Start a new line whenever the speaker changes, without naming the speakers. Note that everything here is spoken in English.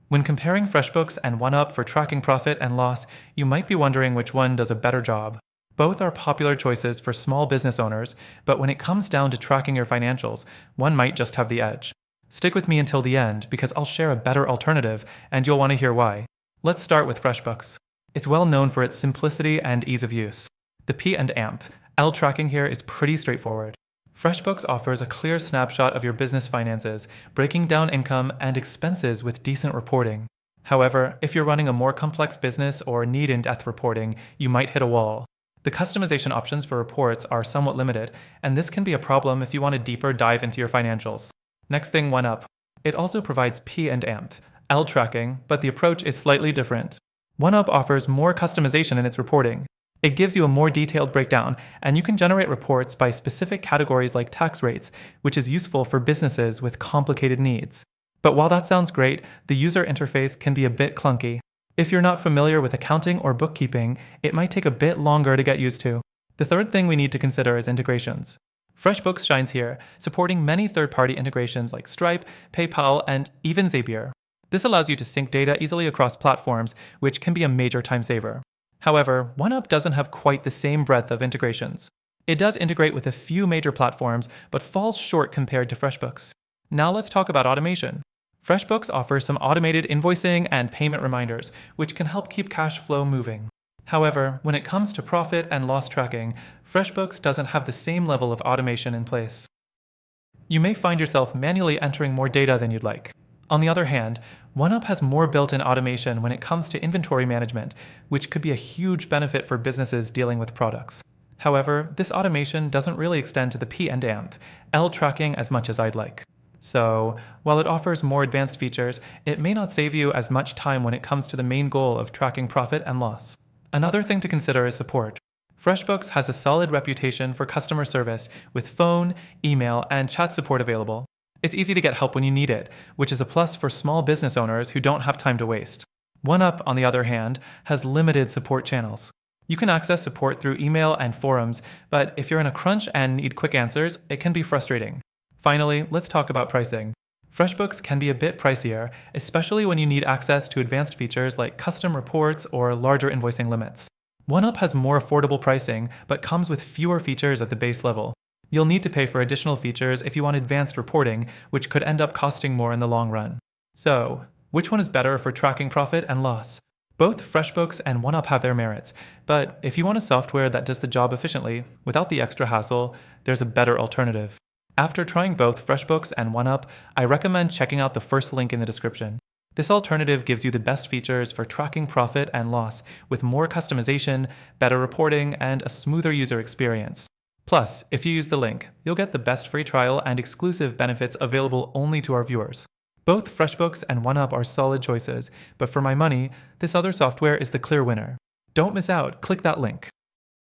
When comparing FreshBooks and OneUp for tracking profit and loss, you might be wondering which one does a better job. Both are popular choices for small business owners, but when it comes down to tracking your financials, one might just have the edge. Stick with me until the end because I'll share a better alternative and you'll want to hear why. Let's start with FreshBooks. It's well known for its simplicity and ease of use. The P and AMP, L tracking here is pretty straightforward. FreshBooks offers a clear snapshot of your business finances, breaking down income and expenses with decent reporting. However, if you're running a more complex business or need in-depth reporting, you might hit a wall. The customization options for reports are somewhat limited, and this can be a problem if you want a deeper dive into your financials. Next thing, OneUp. It also provides P and AMP, L tracking, but the approach is slightly different. OneUp offers more customization in its reporting. It gives you a more detailed breakdown, and you can generate reports by specific categories like tax rates, which is useful for businesses with complicated needs. But while that sounds great, the user interface can be a bit clunky. If you're not familiar with accounting or bookkeeping, it might take a bit longer to get used to. The third thing we need to consider is integrations. FreshBooks shines here, supporting many third-party integrations like Stripe, PayPal, and even Zapier. This allows you to sync data easily across platforms, which can be a major time saver. However, OneUp doesn't have quite the same breadth of integrations. It does integrate with a few major platforms, but falls short compared to FreshBooks. Now let's talk about automation. FreshBooks offers some automated invoicing and payment reminders, which can help keep cash flow moving. However, when it comes to profit and loss tracking, FreshBooks doesn't have the same level of automation in place. You may find yourself manually entering more data than you'd like. On the other hand, OneUp has more built-in automation when it comes to inventory management, which could be a huge benefit for businesses dealing with products. However, this automation doesn't really extend to the P and AMP, L tracking as much as I'd like. So, while it offers more advanced features, it may not save you as much time when it comes to the main goal of tracking profit and loss. Another thing to consider is support. FreshBooks has a solid reputation for customer service with phone, email, and chat support available. It's easy to get help when you need it, which is a plus for small business owners who don't have time to waste. OneUp, on the other hand, has limited support channels. You can access support through email and forums, but if you're in a crunch and need quick answers, it can be frustrating. Finally, let's talk about pricing. FreshBooks can be a bit pricier, especially when you need access to advanced features like custom reports or larger invoicing limits. OneUp has more affordable pricing, but comes with fewer features at the base level. You'll need to pay for additional features if you want advanced reporting, which could end up costing more in the long run. So, which one is better for tracking profit and loss? Both FreshBooks and OneUp have their merits, but if you want a software that does the job efficiently, without the extra hassle, there's a better alternative. After trying both FreshBooks and OneUp, I recommend checking out the first link in the description. This alternative gives you the best features for tracking profit and loss, with more customization, better reporting, and a smoother user experience. Plus, if you use the link, you'll get the best free trial and exclusive benefits available only to our viewers. Both FreshBooks and OneUp are solid choices, but for my money, this other software is the clear winner. Don't miss out, click that link.